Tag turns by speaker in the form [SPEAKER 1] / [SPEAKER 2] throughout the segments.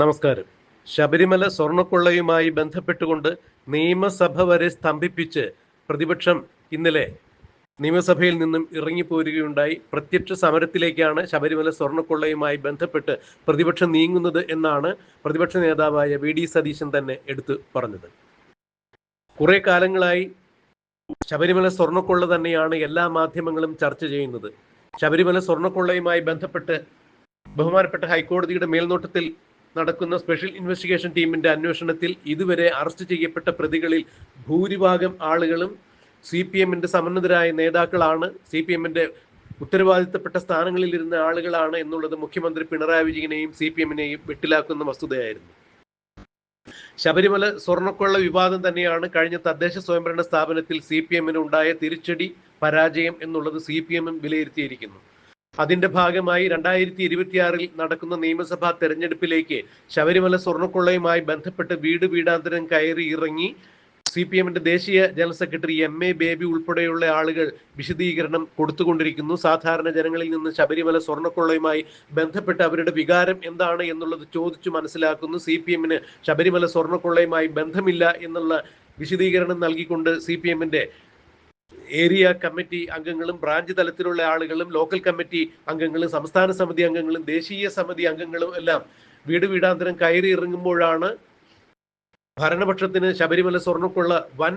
[SPEAKER 1] നമസ്കാരം. ശബരിമല സ്വർണ്ണക്കൊള്ളയുമായി ബന്ധപ്പെട്ടുകൊണ്ട് നിയമസഭ വരെ സ്തംഭിപ്പിച്ച് പ്രതിപക്ഷം ഇന്നലെ നിയമസഭയിൽ നിന്നും ഇറങ്ങിപ്പോരുകയുണ്ടായി. പ്രത്യക്ഷ സമരത്തിലേക്കാണ് ശബരിമല സ്വർണ്ണക്കൊള്ളയുമായി ബന്ധപ്പെട്ട് പ്രതിപക്ഷം നീങ്ങുന്നത് എന്നാണ് പ്രതിപക്ഷ നേതാവായ വി ഡി സതീശൻ തന്നെ എടുത്തു പറഞ്ഞത്. കുറെ കാലങ്ങളായി ശബരിമല സ്വർണ്ണക്കൊള്ള തന്നെയാണ് എല്ലാ മാധ്യമങ്ങളും ചർച്ച ചെയ്യുന്നത്. ശബരിമല സ്വർണ്ണക്കൊള്ളയുമായി ബന്ധപ്പെട്ട് ബഹുമാനപ്പെട്ട ഹൈക്കോടതിയുടെ മേൽനോട്ടത്തിൽ നടക്കുന്ന സ്പെഷ്യൽ ഇൻവെസ്റ്റിഗേഷൻ ടീമിന്റെ അന്വേഷണത്തിൽ ഇതുവരെ അറസ്റ്റ് ചെയ്യപ്പെട്ട പ്രതികളിൽ ഭൂരിഭാഗം ആളുകളും CPM-ന്റെ സമ്മന്നതരായ നേതാക്കളാണ്, CPM-ന്റെ ഉത്തരവാദിത്തപ്പെട്ട സ്ഥാനങ്ങളിൽ ഇരുന്ന ആളുകളാണ് എന്നുള്ളത് മുഖ്യമന്ത്രി പിണറായി വിജയനെയും CPM-നെയും വെട്ടിലാക്കുന്ന വസ്തുതയായിരുന്നു. ശബരിമല സ്വർണ്ണക്കൊള്ള വിവാദം തന്നെയാണ് കഴിഞ്ഞ തദ്ദേശ സ്വയംഭരണ സ്ഥാപനത്തിൽ CPM-ന് ഉണ്ടായ തിരിച്ചടി പരാജയം എന്നുള്ളത് CPM-ഉം വിലയിരുത്തിയിരിക്കുന്നു. അതിന്റെ ഭാഗമായി 2026 നടക്കുന്ന നിയമസഭാ തെരഞ്ഞെടുപ്പിലേക്ക് ശബരിമല സ്വർണ്ണക്കൊള്ളയുമായി ബന്ധപ്പെട്ട് വീടാന്തരം കയറി ഇറങ്ങി CPM-ന്റെ ദേശീയ ജനറൽ സെക്രട്ടറി MA ബേബി ഉൾപ്പെടെയുള്ള ആളുകൾ വിശദീകരണം കൊടുത്തുകൊണ്ടിരിക്കുന്നു. സാധാരണ ജനങ്ങളിൽ നിന്ന് ശബരിമല സ്വർണ്ണക്കൊള്ളയുമായി ബന്ധപ്പെട്ട് അവരുടെ വികാരം എന്താണ് എന്നുള്ളത് ചോദിച്ചു മനസ്സിലാക്കുന്നു. CPM-ന് ശബരിമല സ്വർണ്ണക്കൊള്ളയുമായി ബന്ധമില്ല എന്നുള്ള വിശദീകരണം നൽകിക്കൊണ്ട് CPM-ന്റെ ഏരിയ കമ്മിറ്റി അംഗങ്ങളും ബ്രാഞ്ച് തലത്തിലുള്ള ആളുകളും ലോക്കൽ കമ്മിറ്റി അംഗങ്ങളും സംസ്ഥാന സമിതി അംഗങ്ങളും ദേശീയ സമിതി അംഗങ്ങളും എല്ലാം വീടാന്തരം കയറി ഇറങ്ങുമ്പോഴാണ് ഭരണപക്ഷത്തിന് ശബരിമല സ്വർണ്ണക്കൊള്ള വൻ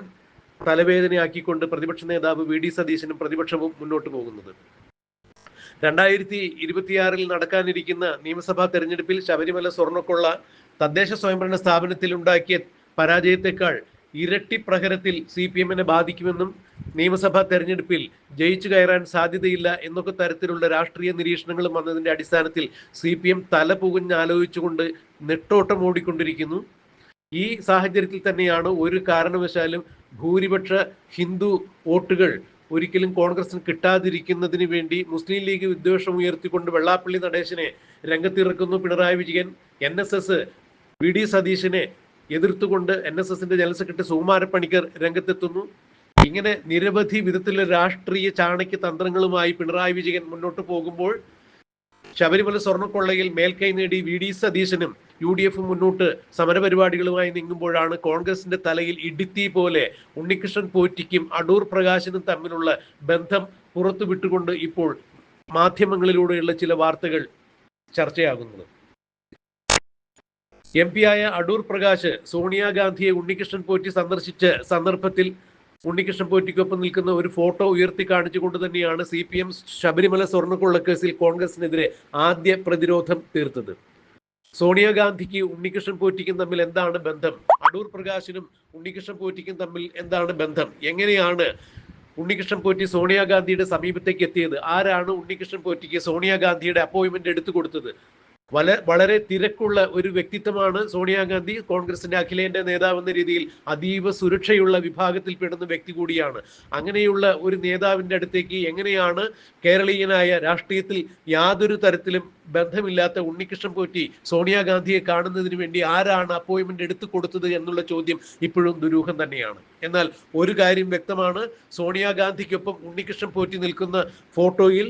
[SPEAKER 1] തലവേദനയാക്കിക്കൊണ്ട് പ്രതിപക്ഷ നേതാവ് വി ഡി സതീശനും പ്രതിപക്ഷവും മുന്നോട്ട് പോകുന്നത്. 2026 നടക്കാനിരിക്കുന്ന നിയമസഭാ തെരഞ്ഞെടുപ്പിൽ ശബരിമല സ്വർണ്ണക്കൊള്ള തദ്ദേശ സ്വയംഭരണ സ്ഥാപനത്തിൽ ഉണ്ടാക്കിയ പരാജയത്തെക്കാൾ ഇരട്ടി പ്രഹരത്തിൽ CPM-നെ ബാധിക്കുമെന്നും നിയമസഭാ തെരഞ്ഞെടുപ്പിൽ ജയിച്ചു കയറാൻ സാധ്യതയില്ല എന്നൊക്കെ തരത്തിലുള്ള രാഷ്ട്രീയ നിരീക്ഷണങ്ങളും വന്നതിന്റെ അടിസ്ഥാനത്തിൽ CPM തല പുകഞ്ഞാലോചിച്ചുകൊണ്ട് നെട്ടോട്ടം ഓടിക്കൊണ്ടിരിക്കുന്നു. ഈ സാഹചര്യത്തിൽ തന്നെയാണ് ഒരു കാരണവശാലും ഭൂരിപക്ഷ ഹിന്ദു വോട്ടുകൾ ഒരിക്കലും കോൺഗ്രസിന് കിട്ടാതിരിക്കുന്നതിന് വേണ്ടി മുസ്ലിം ലീഗ് വിദ്വേഷം ഉയർത്തിക്കൊണ്ട് വെള്ളാപ്പള്ളി നടേശനെ രംഗത്തിറക്കുന്നു Pinarayi Vijayan. NSS V D സതീശനെ എതിർത്തുകൊണ്ട് NSS-ന്റെ ജനറൽ സെക്രട്ടറി സുകുമാര പണിക്കർ രംഗത്തെത്തുന്നു. ഇങ്ങനെ നിരവധി വിധത്തിലുള്ള രാഷ്ട്രീയ ചാണക്യ തന്ത്രങ്ങളുമായി പിണറായി വിജയൻ മുന്നോട്ട് പോകുമ്പോൾ ശബരിമല സ്വർണ്ണക്കൊള്ളയിൽ മേൽക്കൈ നേടി വി ഡി സതീശനും UDF മുന്നോട്ട് സമരപരിപാടികളുമായി നീങ്ങുമ്പോഴാണ് കോൺഗ്രസിന്റെ തലയിൽ ഇടിത്തീ പോലെ ഉണ്ണികൃഷ്ണൻ പോറ്റിക്കും അടൂർ പ്രകാശിനും തമ്മിലുള്ള ബന്ധം പുറത്തു വിട്ടുകൊണ്ട് ഇപ്പോൾ മാധ്യമങ്ങളിലൂടെയുള്ള ചില വാർത്തകൾ ചർച്ചയാകുന്നത്. MP ആയ അടൂർ പ്രകാശ് സോണിയാഗാന്ധിയെ ഉണ്ണികൃഷ്ണൻ പോറ്റി സന്ദർശിച്ച സന്ദർഭത്തിൽ ഉണ്ണികൃഷ്ണൻ പോറ്റിക്കൊപ്പം നിൽക്കുന്ന ഒരു ഫോട്ടോ ഉയർത്തി കാണിച്ചുകൊണ്ട് തന്നെയാണ് CPM ശബരിമല സ്വർണ്ണക്കൊള്ളക്കേസിൽ കോൺഗ്രസിനെതിരെ ആദ്യ പ്രതിരോധം തീർത്തത്. സോണിയാഗാന്ധിക്ക് ഉണ്ണികൃഷ്ണൻ പോറ്റിക്കും തമ്മിൽ എന്താണ് ബന്ധം? അടൂർ പ്രകാശിനും ഉണ്ണികൃഷ്ണൻ പോറ്റിക്കും തമ്മിൽ എന്താണ് ബന്ധം? എങ്ങനെയാണ് ഉണ്ണികൃഷ്ണൻ പോറ്റി സോണിയാഗാന്ധിയുടെ സമീപത്തേക്ക് എത്തിയത്? ആരാണ് ഉണ്ണികൃഷ്ണൻ പോറ്റിക്ക് സോണിയാഗാന്ധിയുടെ അപ്പോയിന്റ്മെന്റ് എടുത്തു കൊടുത്തത്? വളരെ തിരക്കുള്ള ഒരു വ്യക്തിത്വമാണ് സോണിയാഗാന്ധി. കോൺഗ്രസിന്റെ അഖിലേന്ത്യാ നേതാവ് എന്ന രീതിയിൽ അതീവ സുരക്ഷയുള്ള വിഭാഗത്തിൽ പെടുന്ന വ്യക്തി കൂടിയാണ്. അങ്ങനെയുള്ള ഒരു നേതാവിന്റെ അടുത്തേക്ക് എങ്ങനെയാണ് കേരളീയനായ രാഷ്ട്രീയത്തിൽ യാതൊരു തരത്തിലും ബന്ധമില്ലാത്ത ഉണ്ണികൃഷ്ണൻ പോറ്റി സോണിയാഗാന്ധിയെ കാണുന്നതിന് വേണ്ടി ആരാണ് അപ്പോയിന്റ്മെന്റ് എടുത്തു കൊടുത്തത് എന്നുള്ള ചോദ്യം ഇപ്പോഴും ദുരൂഹം തന്നെയാണ്. എന്നാൽ ഒരു കാര്യം വ്യക്തമാണ്, സോണിയാഗാന്ധിക്കൊപ്പം ഉണ്ണികൃഷ്ണൻ പോറ്റി നിൽക്കുന്ന ഫോട്ടോയിൽ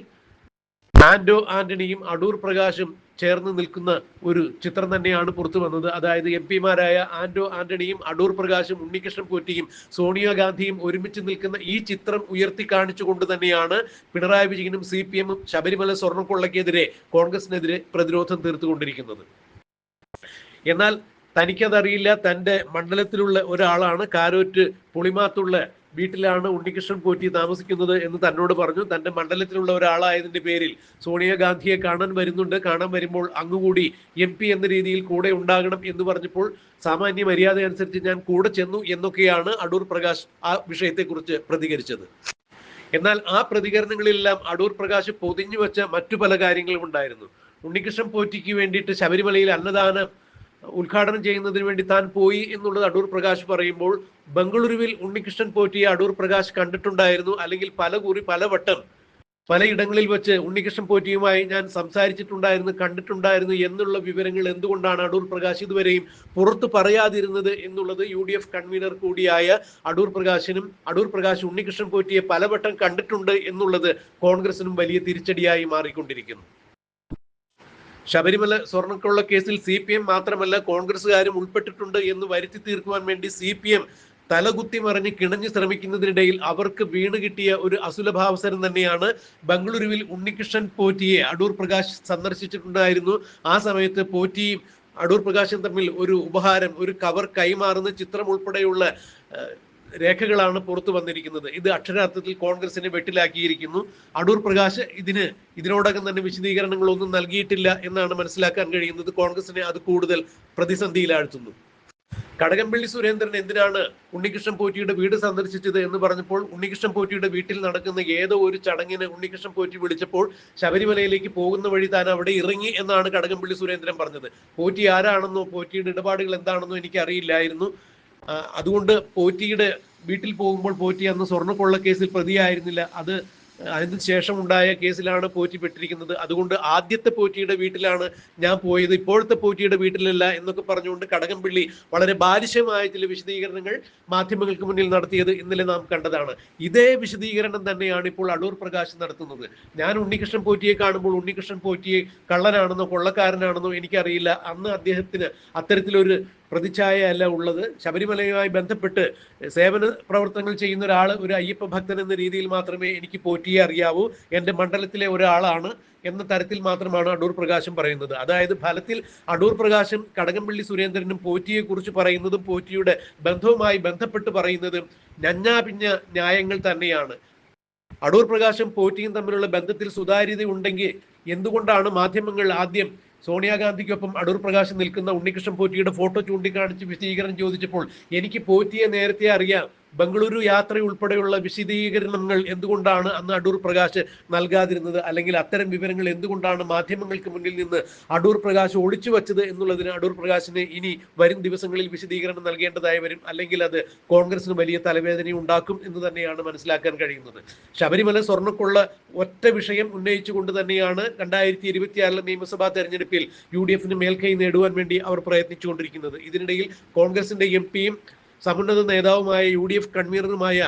[SPEAKER 1] ആന്റോ ആന്റണിയും അടൂർ പ്രകാശും ചേർന്ന് നിൽക്കുന്ന ഒരു ചിത്രം തന്നെയാണ് പുറത്തു വന്നത്. അതായത് MP-മാരായ ആന്റോ ആന്റണിയും അടൂർ പ്രകാശും ഉണ്ണികൃഷ്ണൻ പോറ്റിയും സോണിയാഗാന്ധിയും ഒരുമിച്ച് നിൽക്കുന്ന ഈ ചിത്രം ഉയർത്തി കാണിച്ചുകൊണ്ട് തന്നെയാണ് പിണറായി വിജയനും CPM-ഉം ശബരിമല സ്വർണ്ണക്കൊള്ളയ്ക്കെതിരെ കോൺഗ്രസിനെതിരെ പ്രതിരോധം തീർത്തുകൊണ്ടിരിക്കുന്നത്. എന്നാൽ തനിക്കതറിയില്ല. തൻ്റെ മണ്ഡലത്തിലുള്ള ഒരാളാണ്, കാരോറ്റ് പുളിമാത്തുള്ള വീട്ടിലാണ് ഉണ്ണികൃഷ്ണൻ പോറ്റി താമസിക്കുന്നത് എന്ന് തന്നോട് പറഞ്ഞു. തൻ്റെ മണ്ഡലത്തിലുള്ള ഒരാളായതിന്റെ പേരിൽ സോണിയാഗാന്ധിയെ കാണാൻ വരുന്നുണ്ട്, കാണാൻ വരുമ്പോൾ അങ്ങുകൂടി MP എന്ന രീതിയിൽ കൂടെ ഉണ്ടാകണം എന്ന് പറഞ്ഞപ്പോൾ സാമാന്യ മര്യാദ അനുസരിച്ച് ഞാൻ കൂടെ ചെന്നു എന്നൊക്കെയാണ് അടൂർ പ്രകാശ് ആ വിഷയത്തെക്കുറിച്ച് പ്രതികരിച്ചത്. എന്നാൽ ആ പ്രതികരണങ്ങളിലെല്ലാം അടൂർ പ്രകാശ് പൊതിഞ്ഞു വെച്ച മറ്റു പല കാര്യങ്ങളും ഉണ്ടായിരുന്നു. ഉണ്ണികൃഷ്ണൻ പോറ്റിക്ക് വേണ്ടിയിട്ട് ശബരിമലയിൽ അന്നദാനം ഉദ്ഘാടനം ചെയ്യുന്നതിന് വേണ്ടി താൻ പോയി എന്നുള്ളത് അടൂർ പ്രകാശ് പറയുമ്പോൾ ബംഗളൂരുവിൽ ഉണ്ണികൃഷ്ണൻ പോറ്റിയെ അടൂർ പ്രകാശ് കണ്ടിട്ടുണ്ടായിരുന്നു, അല്ലെങ്കിൽ പലവട്ടം പലയിടങ്ങളിൽ വെച്ച് ഉണ്ണികൃഷ്ണൻ പോറ്റിയുമായി ഞാൻ സംസാരിച്ചിട്ടുണ്ടായിരുന്നു, കണ്ടിട്ടുണ്ടായിരുന്നു എന്നുള്ള വിവരങ്ങൾ എന്തുകൊണ്ടാണ് അടൂർ പ്രകാശ് ഇതുവരെയും പുറത്തു പറയാതിരുന്നത് എന്നുള്ളത് UDF കൺവീനർ കൂടിയായ അടൂർ പ്രകാശ് ഉണ്ണികൃഷ്ണൻ പോറ്റിയെ പലവട്ടം കണ്ടിട്ടുണ്ട് എന്നുള്ളത് കോൺഗ്രസിനും വലിയ തിരിച്ചടിയായി മാറിക്കൊണ്ടിരിക്കുന്നു. ശബരിമല സ്വർണ്ണക്കൊള്ള കേസിൽ CPM മാത്രമല്ല കോൺഗ്രസ്സുകാരും ഉൾപ്പെട്ടിട്ടുണ്ട് എന്ന് വരുത്തി തീർക്കുവാൻ വേണ്ടി CPM തലകുത്തി മറിഞ്ഞ് കിണഞ്ഞു ശ്രമിക്കുന്നതിനിടയിൽ അവർക്ക് വീണ് കിട്ടിയ ഒരു അസുലഭാവസരം തന്നെയാണ് ബംഗളൂരുവിൽ ഉണ്ണികൃഷ്ണൻ പോറ്റിയെ അടൂർ പ്രകാശ് സന്ദർശിച്ചിട്ടുണ്ടായിരുന്നു. ആ സമയത്ത് പോറ്റിയും അടൂർ പ്രകാശും തമ്മിൽ ഒരു ഉപഹാരം, ഒരു കവർ കൈമാറുന്ന ചിത്രം ഉൾപ്പെടെയുള്ള രേഖകളാണ് പുറത്തു വന്നിരിക്കുന്നത്. ഇത് അക്ഷരാർത്ഥത്തിൽ കോൺഗ്രസിനെ വെട്ടിലാക്കിയിരിക്കുന്നു. അടൂർ പ്രകാശ് ഇതിനോടകം തന്നെ വിശദീകരണങ്ങളൊന്നും നൽകിയിട്ടില്ല എന്നാണ് മനസ്സിലാക്കാൻ കഴിയുന്നത്. കോൺഗ്രസിനെ അത് കൂടുതൽ പ്രതിസന്ധിയിലാഴ്ത്തുന്നു. കടകംപള്ളി സുരേന്ദ്രൻ എന്തിനാണ് ഉണ്ണികൃഷ്ണൻ പോറ്റിയുടെ വീട് സന്ദർശിച്ചത് എന്ന് പറഞ്ഞപ്പോൾ ഉണ്ണികൃഷ്ണൻ പോറ്റിയുടെ വീട്ടിൽ നടക്കുന്ന ഏതോ ഒരു ചടങ്ങിന് ഉണ്ണികൃഷ്ണൻ പോറ്റി വിളിച്ചപ്പോൾ ശബരിമലയിലേക്ക് പോകുന്ന വഴി താൻ അവിടെ ഇറങ്ങി എന്നാണ് കടകംപള്ളി സുരേന്ദ്രൻ പറഞ്ഞത്. പോറ്റി ആരാണെന്നോ പോറ്റിയുടെ ഇടപാടുകൾ എന്താണെന്നോ എനിക്ക് അറിയില്ലായിരുന്നു. അതുകൊണ്ട് പോറ്റിയുടെ വീട്ടിൽ പോകുമ്പോൾ പോറ്റി അന്ന് സ്വർണ്ണക്കൊള്ള കേസിൽ പ്രതിയായിരുന്നില്ല. അതിന് ശേഷം ഉണ്ടായ കേസിലാണ് പോറ്റി പെട്ടിരിക്കുന്നത്. അതുകൊണ്ട് ആദ്യത്തെ പോറ്റിയുടെ വീട്ടിലാണ് ഞാൻ പോയത്, ഇപ്പോഴത്തെ പോറ്റിയുടെ വീട്ടിലല്ല എന്നൊക്കെ പറഞ്ഞുകൊണ്ട് കടകംപള്ളി വളരെ ബാലിശമായ ചില വിശദീകരണങ്ങൾ മാധ്യമങ്ങൾക്ക് മുന്നിൽ നടത്തിയത് ഇന്നലെ നാം കണ്ടതാണ്. ഇതേ വിശദീകരണം തന്നെയാണ് ഇപ്പോൾ അടൂർ പ്രകാശ് നടത്തുന്നത്. ഞാൻ ഉണ്ണികൃഷ്ണൻ പോറ്റിയെ കാണുമ്പോൾ ഉണ്ണികൃഷ്ണൻ പോറ്റിയെ കള്ളനാണെന്നോ കൊള്ളക്കാരനാണെന്നോ എനിക്കറിയില്ല. അന്ന് അദ്ദേഹത്തിന് അത്തരത്തിലൊരു പ്രതിച്ഛായ അല്ല ഉള്ളത്. ശബരിമലയുമായി ബന്ധപ്പെട്ട് സേവന പ്രവർത്തനങ്ങൾ ചെയ്യുന്ന ഒരാൾ, ഒരു അയ്യപ്പ ഭക്തൻ എന്ന രീതിയിൽ മാത്രമേ എനിക്ക് പോറ്റിയെ അറിയാവൂ, എൻ്റെ മണ്ഡലത്തിലെ ഒരാളാണ് എന്ന തരത്തിൽ മാത്രമാണ് അടൂർ പ്രകാശും പറയുന്നത്. അതായത് ഫലത്തിൽ അടൂർ പ്രകാശും കടകംപള്ളി സുരേന്ദ്രനും പോറ്റിയെ കുറിച്ച് പറയുന്നതും പോറ്റിയുടെ ബന്ധവുമായി ബന്ധപ്പെട്ട് പറയുന്നതും ഞഞ്ഞാപിഞ്ഞ ന്യായങ്ങൾ തന്നെയാണ്. അടൂർ പ്രകാശും പോറ്റിയും തമ്മിലുള്ള ബന്ധത്തിൽ സുതാര്യത ഉണ്ടെങ്കിൽ എന്തുകൊണ്ടാണ് മാധ്യമങ്ങൾ ആദ്യം സോണിയാഗാന്ധിക്കൊപ്പം അടൂർ പ്രകാശ് നിൽക്കുന്ന ഉണ്ണികൃഷ്ണൻ പോറ്റിയുടെ ഫോട്ടോ ചൂണ്ടിക്കാണിച്ച് വിശദീകരണം ചോദിച്ചപ്പോൾ എനിക്ക് പോറ്റിയെ നേരത്തെ അറിയാം, ബംഗളൂരു യാത്ര ഉൾപ്പെടെയുള്ള വിശദീകരണങ്ങൾ എന്തുകൊണ്ടാണ് അന്ന് അടൂർ പ്രകാശ് നൽകാതിരുന്നത്, അല്ലെങ്കിൽ അത്തരം വിവരങ്ങൾ എന്തുകൊണ്ടാണ് മാധ്യമങ്ങൾക്ക് മുന്നിൽ നിന്ന് അടൂർ പ്രകാശ് ഒളിച്ചു വച്ചത് എന്നുള്ളതിന് അടൂർ പ്രകാശിന് ഇനി വരും ദിവസങ്ങളിൽ വിശദീകരണം നൽകേണ്ടതായി വരും. അല്ലെങ്കിൽ അത് കോൺഗ്രസിന് വലിയ തലവേദന ഉണ്ടാക്കും എന്ന് തന്നെയാണ് മനസ്സിലാക്കാൻ കഴിയുന്നത്. ശബരിമല സ്വർണ്ണക്കൊള്ള ഒറ്റ വിഷയം ഉന്നയിച്ചുകൊണ്ട് തന്നെയാണ് 2026 നിയമസഭാ തെരഞ്ഞെടുപ്പിൽ UDF മേൽക്കൈ നേടുവാൻ വേണ്ടി അവർ പ്രയത്നിച്ചുകൊണ്ടിരിക്കുന്നത്. ഇതിനിടയിൽ കോൺഗ്രസിന്റെ MP-യും സമുന്നത നേതാവുമായ UDF കൺവീനറുമായ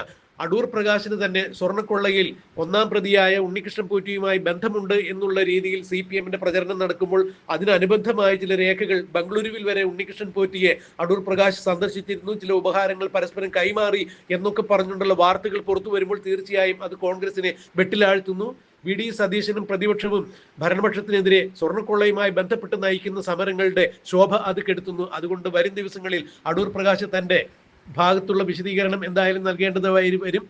[SPEAKER 1] അടൂർ പ്രകാശിന് തന്നെ സ്വർണ്ണക്കൊള്ളയിൽ ഒന്നാം പ്രതിയായ ഉണ്ണികൃഷ്ണൻ പോറ്റിയുമായി ബന്ധമുണ്ട് എന്നുള്ള രീതിയിൽ CPM-ന്റെ പ്രചരണം നടക്കുമ്പോൾ അതിനനുബന്ധമായ ചില രേഖകൾ ബംഗളൂരുവിൽ വരെ ഉണ്ണികൃഷ്ണൻ പോറ്റിയെ അടൂർ പ്രകാശ് സന്ദർശിച്ചിരുന്നു, ചില ഉപഹാരങ്ങൾ പരസ്പരം കൈമാറി എന്നൊക്കെ പറഞ്ഞുകൊണ്ടുള്ള വാർത്തകൾ പുറത്തു വരുമ്പോൾ തീർച്ചയായും അത് കോൺഗ്രസിനെ വെട്ടിലാഴ്ത്തുന്നു. VD സതീശനും പ്രതിപക്ഷവും ഭരണപക്ഷത്തിനെതിരെ സ്വർണ്ണക്കൊള്ളയുമായി ബന്ധപ്പെട്ട് നയിക്കുന്ന സമരങ്ങളുടെ ശോഭ അത് കെടുത്തുന്നു. അതുകൊണ്ട് വരും ദിവസങ്ങളിൽ അടൂർ പ്രകാശ് തന്റെ ഭാഗത്തുള്ള വിശദീകരണം എന്തായാലും നൽകേണ്ടതായി വരും.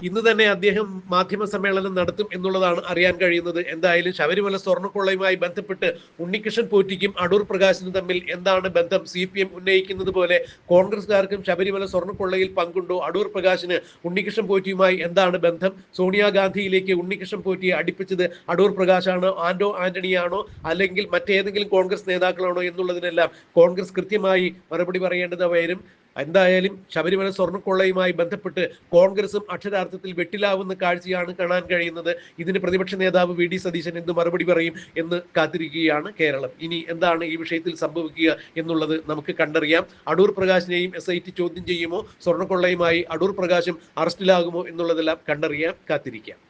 [SPEAKER 1] ഇന്ന് തന്നെ അദ്ദേഹം മാധ്യമ സമ്മേളനം നടത്തും എന്നുള്ളതാണ് അറിയാൻ കഴിയുന്നത്. എന്തായാലും ശബരിമല സ്വർണ്ണക്കൊള്ളയുമായി ബന്ധപ്പെട്ട് ഉണ്ണികൃഷ്ണൻ പോറ്റിക്കും അടൂർ പ്രകാശിനും തമ്മിൽ എന്താണ് ബന്ധം? CPM ഉന്നയിക്കുന്നത് പോലെ കോൺഗ്രസ്സുകാർക്കും ശബരിമല സ്വർണ്ണക്കൊള്ളയിൽ പങ്കുണ്ടോ? അടൂർ പ്രകാശിന് ഉണ്ണികൃഷ്ണൻ പോറ്റിയുമായി എന്താണ് ബന്ധം? സോണിയാഗാന്ധിയിലേക്ക് ഉണ്ണികൃഷ്ണൻ പോറ്റിയെ അടുപ്പിച്ചത് അടൂർ പ്രകാശാണോ, ആന്റണിയാണോ, അല്ലെങ്കിൽ മറ്റേതെങ്കിലും കോൺഗ്രസ് നേതാക്കളാണോ എന്നുള്ളതിനെല്ലാം കോൺഗ്രസ് കൃത്യമായി മറുപടി പറയേണ്ടതായി വരും. എന്തായാലും ശബരിമല സ്വർണ്ണക്കൊള്ളയുമായി ബന്ധപ്പെട്ട് കോൺഗ്രസും അക്ഷരാർത്ഥത്തിൽ വെട്ടിലാവുന്ന കാഴ്ചയാണ് കാണാൻ കഴിയുന്നത്. ഇതിന് പ്രതിപക്ഷ നേതാവ് VD സതീശൻ എന്ത് മറുപടി പറയും എന്ന് കാത്തിരിക്കുകയാണ് കേരളം. ഇനി എന്താണ് ഈ വിഷയത്തിൽ സംഭവിക്കുക എന്നുള്ളത് നമുക്ക് കണ്ടറിയാം. അടൂർ പ്രകാശിനെയും SIT ചോദ്യം ചെയ്യുമോ? സ്വർണ്ണക്കൊള്ളയുമായി അടൂർ പ്രകാശും അറസ്റ്റിലാകുമോ എന്നുള്ളതെല്ലാം കണ്ടറിയാം, കാത്തിരിക്കാം.